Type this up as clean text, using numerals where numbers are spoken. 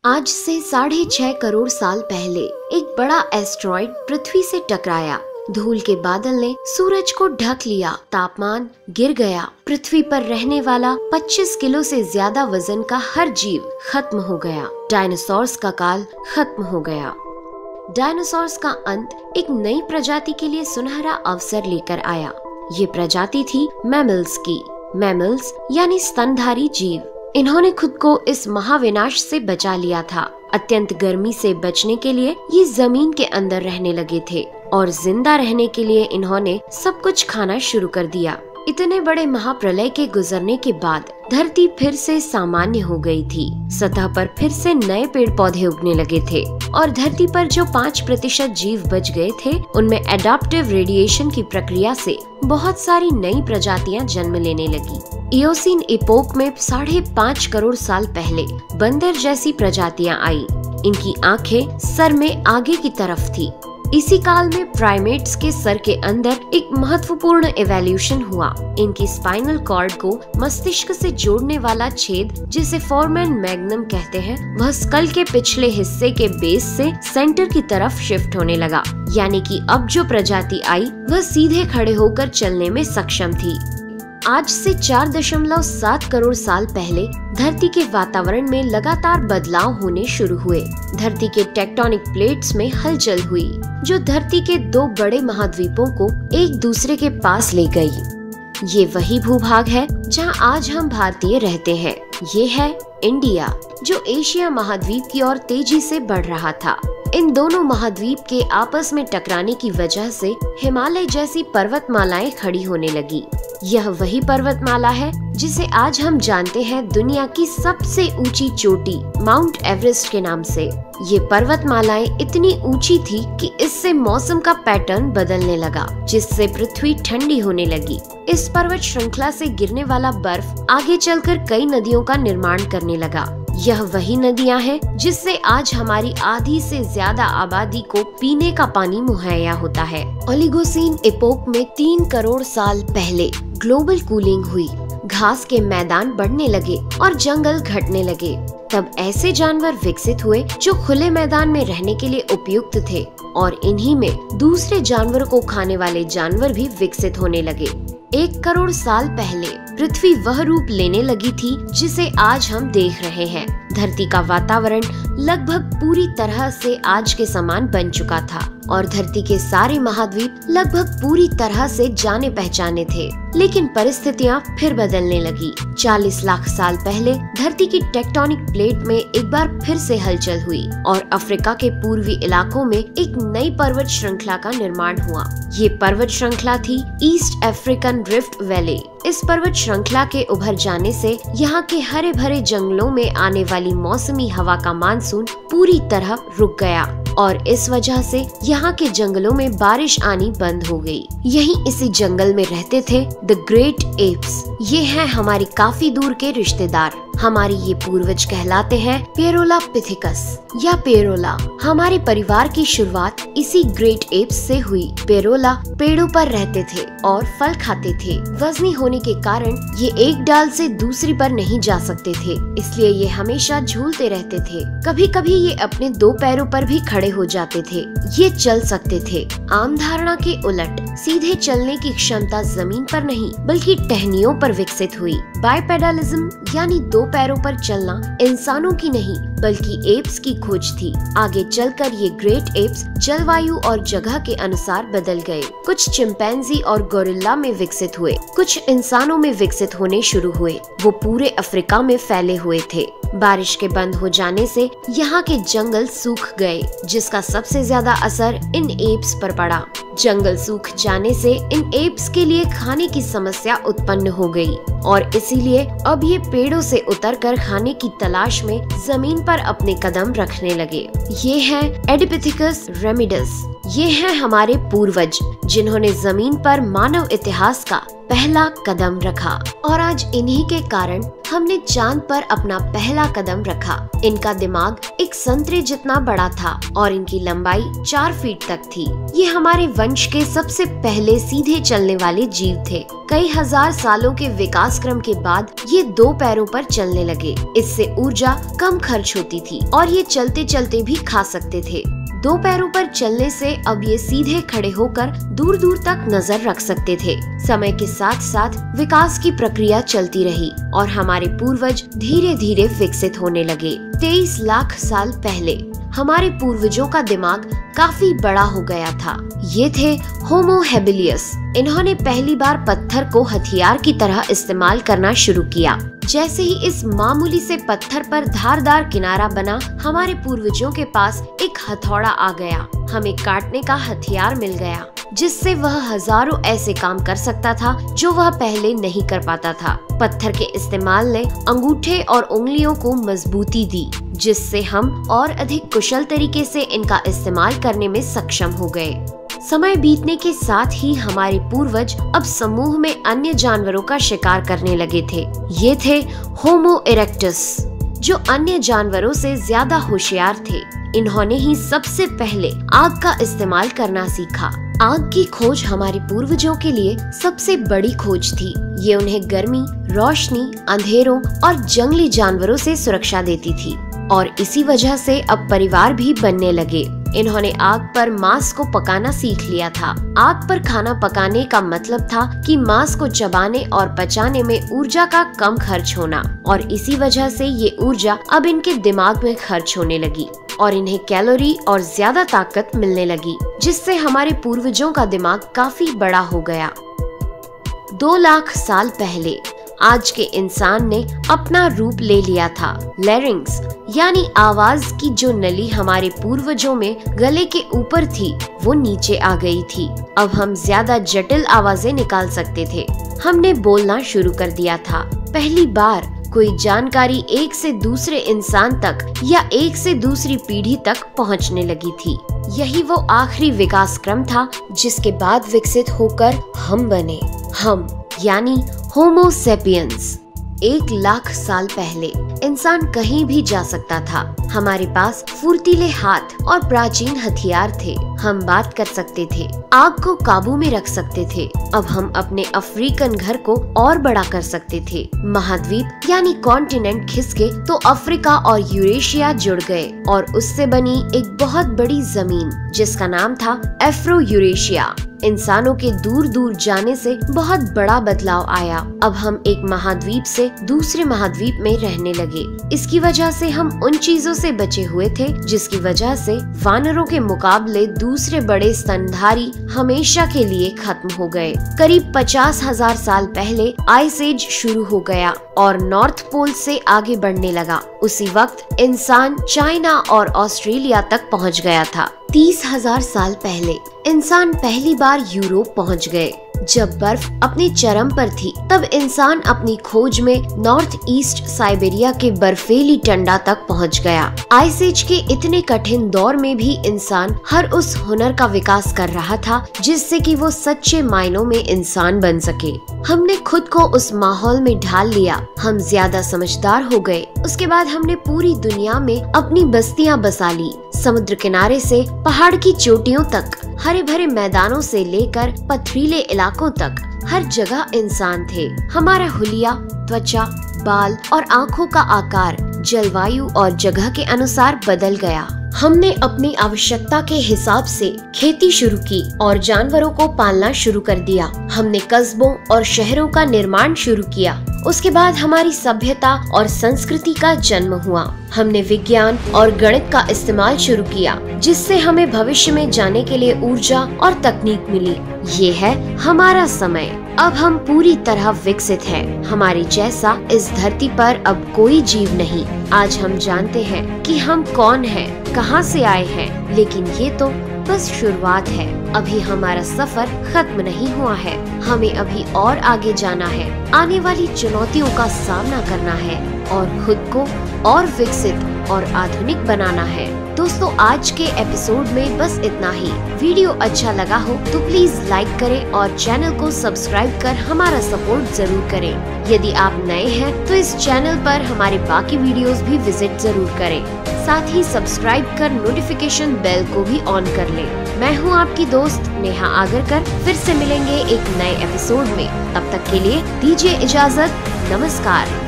आज से 6.5 करोड़ साल पहले एक बड़ा एस्ट्रॉइड पृथ्वी से टकराया। धूल के बादल ने सूरज को ढक लिया, तापमान गिर गया। पृथ्वी पर रहने वाला 25 किलो से ज्यादा वजन का हर जीव खत्म हो गया। डायनासोर्स का काल खत्म हो गया। डायनासोर्स का अंत एक नई प्रजाति के लिए सुनहरा अवसर लेकर आया। ये प्रजाति थी मैमल्स की। मैमल्स यानी स्तनधारी जीव। इन्होंने खुद को इस महाविनाश से बचा लिया था। अत्यंत गर्मी से बचने के लिए ये जमीन के अंदर रहने लगे थे और जिंदा रहने के लिए इन्होंने सब कुछ खाना शुरू कर दिया। इतने बड़े महाप्रलय के गुजरने के बाद धरती फिर से सामान्य हो गई थी। सतह पर फिर से नए पेड़ पौधे उगने लगे थे और धरती पर जो 5% जीव बच गए थे, उनमें एडाप्टिव रेडिएशन की प्रक्रिया से बहुत सारी नई प्रजातियां जन्म लेने लगी। इयोसीन इपोक में 5.5 करोड़ साल पहले बंदर जैसी प्रजातियां आई। इनकी आंखें सर में आगे की तरफ थी। इसी काल में प्राइमेट्स के सर के अंदर एक महत्वपूर्ण इवोल्यूशन हुआ। इनकी स्पाइनल कॉर्ड को मस्तिष्क से जोड़ने वाला छेद, जिसे फोरमेन मैग्नम कहते हैं, वह स्कल के पिछले हिस्से के बेस से सेंटर की तरफ शिफ्ट होने लगा। यानी कि अब जो प्रजाति आई वह सीधे खड़े होकर चलने में सक्षम थी। आज से 4.7 करोड़ साल पहले धरती के वातावरण में लगातार बदलाव होने शुरू हुए। धरती के टेक्टोनिक प्लेट्स में हलचल हुई, जो धरती के 2 बड़े महाद्वीपों को एक दूसरे के पास ले गई। ये वही भूभाग है जहां आज हम भारतीय रहते हैं। ये है इंडिया, जो एशिया महाद्वीप की ओर तेजी से बढ़ रहा था। इन दोनों महाद्वीप के आपस में टकराने की वजह से हिमालय जैसी पर्वतमालाएं खड़ी होने लगी। यह वही पर्वतमाला है जिसे आज हम जानते हैं दुनिया की सबसे ऊंची चोटी माउंट एवरेस्ट के नाम से। ये पर्वतमालाएं इतनी ऊंची थी कि इससे मौसम का पैटर्न बदलने लगा, जिससे पृथ्वी ठंडी होने लगी। इस पर्वत श्रृंखला से गिरने वाला बर्फ आगे चलकर कई नदियों का निर्माण करने लगा। यह वही नदियां हैं जिससे आज हमारी आधी से ज्यादा आबादी को पीने का पानी मुहैया होता है। ओलिगोसीन इपोक में 3 करोड़ साल पहले ग्लोबल कूलिंग हुई। घास के मैदान बढ़ने लगे और जंगल घटने लगे। तब ऐसे जानवर विकसित हुए जो खुले मैदान में रहने के लिए उपयुक्त थे, और इन्हीं में दूसरे जानवरों को खाने वाले जानवर भी विकसित होने लगे। 1 करोड़ साल पहले पृथ्वी वह रूप लेने लगी थी जिसे आज हम देख रहे हैं। धरती का वातावरण लगभग पूरी तरह से आज के समान बन चुका था और धरती के सारे महाद्वीप लगभग पूरी तरह से जाने पहचाने थे। लेकिन परिस्थितियां फिर बदलने लगी। 40 लाख साल पहले धरती की टेक्टोनिक प्लेट में एक बार फिर से हलचल हुई और अफ्रीका के पूर्वी इलाकों में एक नई पर्वत श्रृंखला का निर्माण हुआ। ये पर्वत श्रृंखला थी ईस्ट अफ्रीकन रिफ्ट वैली। इस पर्वत श्रृंखला के उभर जाने से यहाँ के हरे भरे जंगलों में आने वाली मौसमी हवा का मानसून पूरी तरह रुक गया और इस वजह से यहाँ के जंगलों में बारिश आनी बंद हो गई। यहीं इसी जंगल में रहते थे द ग्रेट एप्स। ये हैं हमारी काफी दूर के रिश्तेदार। हमारी ये पूर्वज कहलाते हैं पेरोलापिथिकस या पेरोला। हमारे परिवार की शुरुआत इसी ग्रेट एप्स से हुई। पेरोला पेड़ों पर रहते थे और फल खाते थे। वजनी होने के कारण ये एक डाल से दूसरी पर नहीं जा सकते थे, इसलिए ये हमेशा झूलते रहते थे। कभी कभी ये अपने 2 पैरों पर भी खड़े हो जाते थे। ये चल सकते थे। आम धारणा के उलट सीधे चलने की क्षमता जमीन पर नहीं बल्कि टहनियों पर विकसित हुई। बाइपेडलिज्म यानी 2 पैरों पर चलना इंसानों की नहीं बल्कि एप्स की खोज थी। आगे चलकर ये ग्रेट एप्स जलवायु और जगह के अनुसार बदल गए। कुछ चिंपैंजी और गोरिल्ला में विकसित हुए, कुछ इंसानों में विकसित होने शुरू हुए। वो पूरे अफ्रीका में फैले हुए थे। बारिश के बंद हो जाने से यहाँ के जंगल सूख गए, जिसका सबसे ज्यादा असर इन एप्स पर पड़ा। जंगल सूख जाने से इन एप्स के लिए खाने की समस्या उत्पन्न हो गई और इसीलिए अब ये पेड़ों से उतरकर खाने की तलाश में जमीन पर अपने कदम रखने लगे। ये है एडिपिथिकस रेमिडस। ये हैं हमारे पूर्वज जिन्होंने जमीन पर मानव इतिहास का पहला कदम रखा और आज इन्हीं के कारण हमने चांद पर अपना पहला कदम रखा। इनका दिमाग एक संतरे जितना बड़ा था और इनकी लंबाई 4 फीट तक थी। ये हमारे वंश के सबसे पहले सीधे चलने वाले जीव थे। कई हजार सालों के विकास क्रम के बाद ये 2 पैरों पर चलने लगे। इससे ऊर्जा कम खर्च होती थी और ये चलते चलते भी खा सकते थे। 2 पैरों पर चलने से अब ये सीधे खड़े होकर दूर दूर तक नजर रख सकते थे। समय के साथ साथ विकास की प्रक्रिया चलती रही और हमारे पूर्वज धीरे धीरे विकसित होने लगे। 23 लाख साल पहले हमारे पूर्वजों का दिमाग काफी बड़ा हो गया था। ये थे होमो हेबिलियस। इन्होंने पहली बार पत्थर को हथियार की तरह इस्तेमाल करना शुरू किया। जैसे ही इस मामूली से पत्थर पर धारदार किनारा बना, हमारे पूर्वजों के पास एक हथौड़ा आ गया। हमें काटने का हथियार मिल गया, जिससे वह हजारों ऐसे काम कर सकता था जो वह पहले नहीं कर पाता था। पत्थर के इस्तेमाल ने अंगूठे और उंगलियों को मजबूती दी, जिससे हम और अधिक कुशल तरीके से इनका इस्तेमाल करने में सक्षम हो गए। समय बीतने के साथ ही हमारे पूर्वज अब समूह में अन्य जानवरों का शिकार करने लगे थे। ये थे होमो इरेक्टस, जो अन्य जानवरों से ज्यादा होशियार थे। इन्होंने ही सबसे पहले आग का इस्तेमाल करना सीखा। आग की खोज हमारे पूर्वजों के लिए सबसे बड़ी खोज थी। ये उन्हें गर्मी, रोशनी, अंधेरों और जंगली जानवरों से सुरक्षा देती थी और इसी वजह से अब परिवार भी बनने लगे। इन्होंने आग पर मांस को पकाना सीख लिया था। आग पर खाना पकाने का मतलब था कि मांस को चबाने और पचाने में ऊर्जा का कम खर्च होना, और इसी वजह से ये ऊर्जा अब इनके दिमाग में खर्च होने लगी और इन्हें कैलोरी और ज्यादा ताकत मिलने लगी, जिससे हमारे पूर्वजों का दिमाग काफी बड़ा हो गया। 2 लाख साल पहले आज के इंसान ने अपना रूप ले लिया था। लैरिंग्स यानी आवाज की जो नली हमारे पूर्वजों में गले के ऊपर थी, वो नीचे आ गई थी। अब हम ज्यादा जटिल आवाजें निकाल सकते थे। हमने बोलना शुरू कर दिया था। पहली बार कोई जानकारी एक से दूसरे इंसान तक या एक से दूसरी पीढ़ी तक पहुंचने लगी थी। यही वो आखिरी विकास क्रम था जिसके बाद विकसित होकर हम बने। हम यानी होमो सेपियंस। 1 लाख साल पहले इंसान कहीं भी जा सकता था। हमारे पास फुर्तीले हाथ और प्राचीन हथियार थे। हम बात कर सकते थे, आग को काबू में रख सकते थे। अब हम अपने अफ्रीकन घर को और बड़ा कर सकते थे। महाद्वीप यानी कॉन्टिनेंट खिसके तो अफ्रीका और यूरेशिया जुड़ गए और उससे बनी एक बहुत बड़ी जमीन जिसका नाम था एफ्रो यूरेशिया। इंसानों के दूर दूर जाने से बहुत बड़ा बदलाव आया। अब हम एक महाद्वीप से दूसरे महाद्वीप में रहने लगे। इसकी वजह से हम उन चीजों से बचे हुए थे जिसकी वजह से वानरों के मुकाबले दूसरे बड़े स्तनधारी हमेशा के लिए खत्म हो गए। करीब 50,000 साल पहले आइस एज शुरू हो गया और नॉर्थ पोल से आगे बढ़ने लगा। उसी वक्त इंसान चाइना और ऑस्ट्रेलिया तक पहुंच गया था। 30,000 साल पहले इंसान पहली बार यूरोप पहुंच गए। जब बर्फ अपने चरम पर थी, तब इंसान अपनी खोज में नॉर्थ ईस्ट साइबेरिया के बर्फीली टंडा तक पहुंच गया। आइस एज के इतने कठिन दौर में भी इंसान हर उस हुनर का विकास कर रहा था जिससे कि वो सच्चे मायनों में इंसान बन सके। हमने खुद को उस माहौल में ढाल लिया। हम ज्यादा समझदार हो गए। उसके बाद हमने पूरी दुनिया में अपनी बस्तियां बसा ली। समुद्र किनारे से पहाड़ की चोटियों तक, हरे भरे मैदानों से लेकर पथरीले इलाकों तक हर जगह इंसान थे। हमारा हुलिया, त्वचा, बाल और आँखों का आकार जलवायु और जगह के अनुसार बदल गया। हमने अपनी आवश्यकता के हिसाब से खेती शुरू की और जानवरों को पालना शुरू कर दिया। हमने कस्बों और शहरों का निर्माण शुरू किया। उसके बाद हमारी सभ्यता और संस्कृति का जन्म हुआ। हमने विज्ञान और गणित का इस्तेमाल शुरू किया, जिससे हमें भविष्य में जाने के लिए ऊर्जा और तकनीक मिली। ये है हमारा समय। अब हम पूरी तरह विकसित हैं। हमारे जैसा इस धरती पर अब कोई जीव नहीं। आज हम जानते हैं कि हम कौन हैं, कहां से आए हैं, लेकिन ये तो बस शुरुआत है। अभी हमारा सफर खत्म नहीं हुआ है। हमें अभी और आगे जाना है। आने वाली चुनौतियों का सामना करना है। और खुद को और विकसित और आधुनिक बनाना है। दोस्तों, आज के एपिसोड में बस इतना ही। वीडियो अच्छा लगा हो तो प्लीज लाइक करें और चैनल को सब्सक्राइब कर हमारा सपोर्ट जरूर करें। यदि आप नए हैं तो इस चैनल पर हमारे बाकी वीडियोस भी विजिट जरूर करें। साथ ही सब्सक्राइब कर नोटिफिकेशन बेल को भी ऑन कर लें। मैं हूं आपकी दोस्त नेहा आगरकर। फिर से मिलेंगे एक नए एपिसोड में। तब तक के लिए दीजिए इजाजत। नमस्कार।